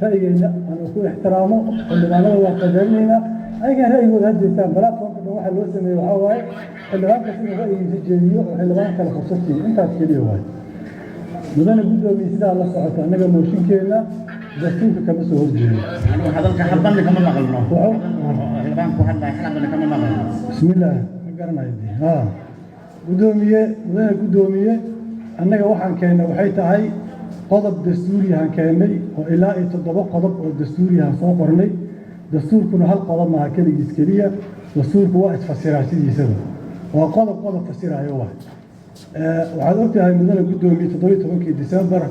ra'yigayna aan ku ixtiraamo xildhibaanada waa qadarinayna ayaga ra'yigooda haddeystaan balaadfoonka dhan waxaa loo sameeyey waxaa waaye xildhibaanka siduu ra'yigiisa jeediyo oo xildhibaan kale fursad siiyo intaas keliya waaye mudane guddoomiye sidaa la socota annaga mooshinkeenna dastuurka kama soo horjeedo hadalka halbanna kama maqalno xildhibaanku hadlaya xalaqna kama maqalno bismillaah ma garanayo mudane guddoomiye annaga waxaan keennay waxay tahay qodob dastuuriyahan keennay oo ilaa iyo 7 qodob oo dastuuriyahan soo qornay dastuurkuna hal qodob maaha keligiis keliya dastuurku waa isfasiraa sidiisaba waa qodob fasiraayo waxaad ogtahay mudane guddoomiye 17 Disembar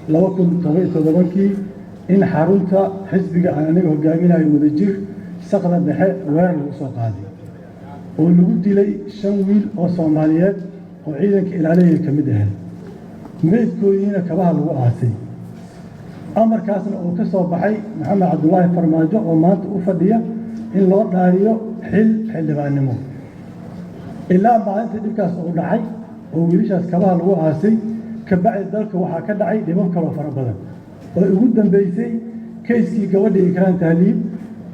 2017 in xarunta xisbiga aan aniga hogaaminayo wadajir saqda dhexe weerar lagu soo qaaday oo lagu dilay 5 wiil oo Soomaaliyeed oo ciidanka ilaalinaya ka mid ahayd meydkoodiina kabaha lagu aasay amarkaasna uu ka soo baxay maxamed cabdullaahi farmaajo oo maanta u fadhiya in loo dhaariyo xildhibaannimo ilaa maalinta dhibkaas uu dhacay oo wiilashaas kabaha lagu aasay ka bacdi dalka waxaa ka dhacay dhibab kaloo fara badan oo ugu dambeysay kayskii gabadha Ikraan Tahliib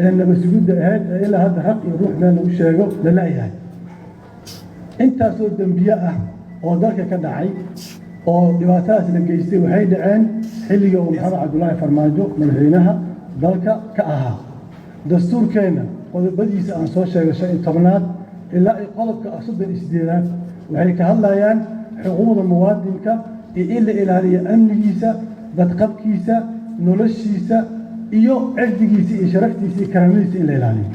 ee nabasugidda ahayd ee ilaa hadda raq iyo ruux meel lagu sheego la la'yahay intaasoo dembiye ah oo dalka ka dhacay oo dhibaatadaas la geystay waxay dhaceen xilliga uu maxamed cabdullaahi farmaajo madaxweynaha dalka ka ahaa dastuurkeenna qodobadiisa aan soo sheegay 15aad ilaa ay qodobka 38aad waxay ka hadlayaan xuquuqda muwaadinka iyo in la ilaaliyo amnigiisa badqabkiisa noloshiisa iyo cirdigiisa iyo sharaftiisa iyo karaamadiisa in la ilaaliyo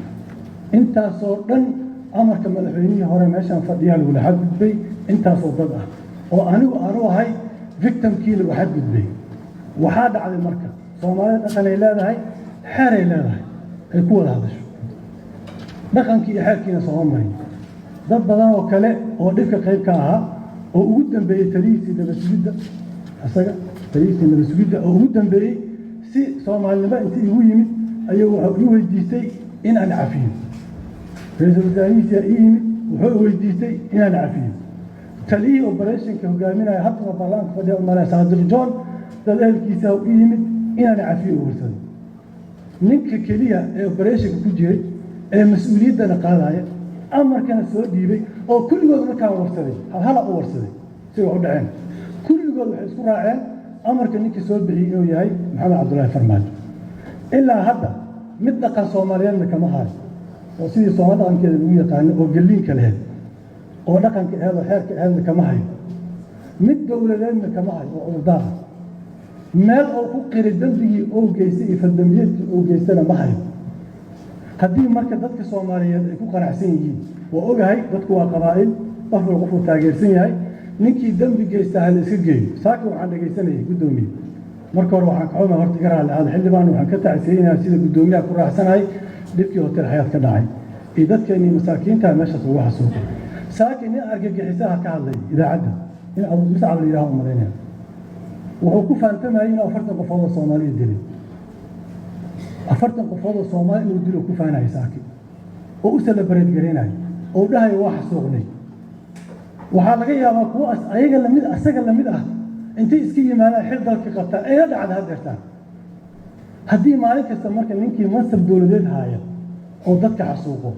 intaasoo dhan amarka madaxweynihii hore meeshaan fadhiyaa lagula xadgudbay intaasoo dad ah oo anigu aanu ahay victimkii lagu xadgudbay waxaa dhacday marka soomaalida dhaqanay leedahay xeeray leedahay ay ku wada hadasho dhaqankii iyo xeerkiina sooma marin dad badan oo kale oo dhibka qayb ka ahaa oo ugu dambeeyey taliyiisii nabasugidda isaga taliyiisii nabasugidda oo ugu dambeeyey si soomaalinimo intii igu yimid ayuu wuxuu ii weydiistay in aan cafiyo ra-iisul wasaarihiisa ii yimid wuxuu weydiistay in aan cafiyo taliyii operationka hogaaminaya hadda baarlamaanka fadhiya umaleya Saadir John dad ehelkiisa ii yimid in aan cafiyo warsaday ninka keliya ee operationka ku jiray ee mas'uuliyaddana qaadaya amarkana soo dhiibay oo kulligood markaa warsaday hala u warsaday si wax u dhaceen kulligood waxay isku raaceen amarka ninkii soo bixiyay inuu yahay maxamed cabdullaahi farmaajo ilaa hadda mid dhaqan Soomaaliyeedna kama hayo oo sidii Soomaali dhaqankeeda lagu yaqaano oo galiinka leh oo dhaqanka eedo xeerka eedna kama hayo mid dowladeedna kama hayo oo urdaah meel oo ku qiray dambigii oo geystay iyo faldambiyadkii oo geystana ma hayo haddii marka dadka Soomaaliyeed ay ku qanacsan yihiin waa ogahay dadku waa qabaa'il qof walba qofuu taageersan yahay ninkii dambi geysta hal iska geeyo saaka waxaan dhagaysanayay guddoomiye marka hore waxaan ka xumaa horta iga raali ahaada xildhibaan waxaan ka tacsiyeynayaa sida guddoomiyaha ku raacsanahay dhibkii hotel xayaat ka dhacay iyo dadkeennii masaakiinta meeshaas ugu xasuuqay saaka nin argagixisaha ka hadlay idaacadda in abu muscab la yidhaaho umalaynaya wuxuu ku faantamayay inuu 40 qofood oo Soomaaliya dilay 40 qofood oo Soomaali inuu dilo ku faanayay saaki oo u celebrate gareenay oo dhahay waa xasuuqnay waxaa laga yaabaa kuwa ayaga lamid asaga lamid ah intay iska yimaadaan xil dalka qabta ay la dhacda hadeertaan haddii maalin kasta marka ninkii mansab dowladeed haaya oo dadka xasuuqo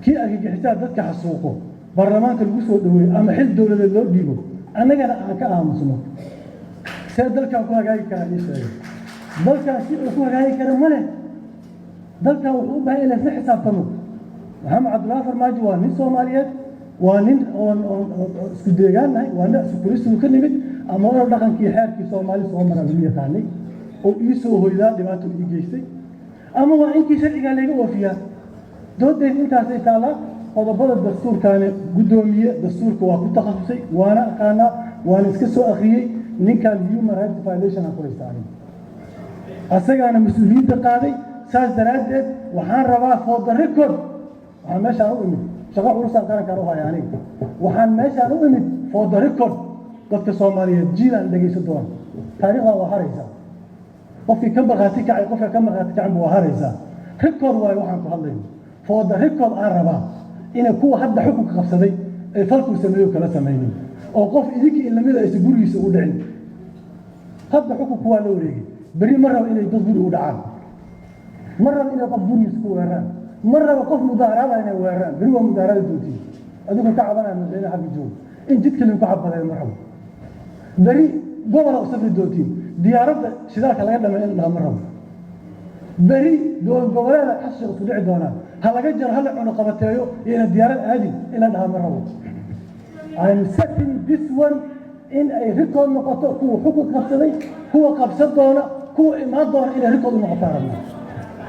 kii argagixisaa dadka xasuuqo baarlamaanka lagu soo dhaweeyo ama xil dowladeed loo dhiibo annagana aan ka aamusno see dalkan ku hagaagi karaa ii sheegay dalkan si uu ku hagaagi kara ma leh dalkan wuxuu u baahan yahay la xisaabtamo maxamed cabdullaahi farmaajo waa nin Soomaaliyeed waa nin isku deegaanahay waa nin isku kuristu ka nimid ama oo dhaqankii xeerkii Soomaali soo maray la yaqaanay oo ii soo hoydaa dhibaato ii geystay ama waa inkii sharciga laga oofiyaa doodeen intaas ay taala qodobada dastuurkaana guddoomiye dastuurka waa ku takhasusay waana aqaana waana iska soo akhriyay ninkan human rights violation aan ku haystaan asagana mas'uuliyadda qaaday saas daraadeed waxaan rabaa for the record waxaan meeshaan u imid shaqo culusan qaran karo hayaani waxaan meeshaan u imid for the record dadka Soomaaliyeed jiilan dhageysan doona taariikhda waa haraysa qofkii ka marqaati kacay qofka ka marqaati kacay waa haraysa record waay waxaan ku hadlayno for the record aan rabaa in kuwa hadda xukunka qabsaday ay falku sameeyo kala sameeyeen oo qof idinkii lamida ay gurigiisa u dhicin hadda xukunku waa la wareegay بري مرة إلى تصبر ودعان مرة إلى قبضون يسكوهران مرة وقف مدارات إلى وهران بري ومدارات دوتي أدوك كعبنا من بين حق الجو إن جد كلم كعب هذا المرحب بري قبل أصفر دوتي ديارات شذاك لا يدنا من إنها مرة بري دول قبلنا حشر طلع دونا هلا جر هلا عنا قبتيو إلى الديارات هذه إلى إنها مرة I'm setting this one in a record نقطة هو حقوق قبضي هو قبض دونا هو إمام دونا إلى record نقطة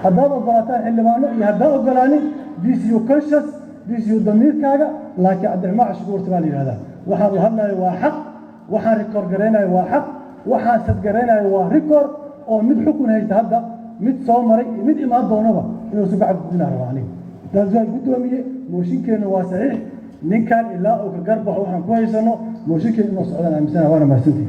هذا الضغطان اللي معنا يهدأ الجلاني this you conscious this you ضمير كذا لكن عبد الرحمن شكور تبالي هذا وحنا هلا واحد وحنا ريكورد جرينا واحد وحنا سد جرينا ريكورد أو مد حكم هيتهدأ مد صومري مد إمام دونا إنه سبعة بدنا رواني ده زي قدومي موشين كانوا واسعين نين كان إلا أو كجربه وحنا كويس إنه موشين كانوا صعدنا مسنا وأنا ما سنتي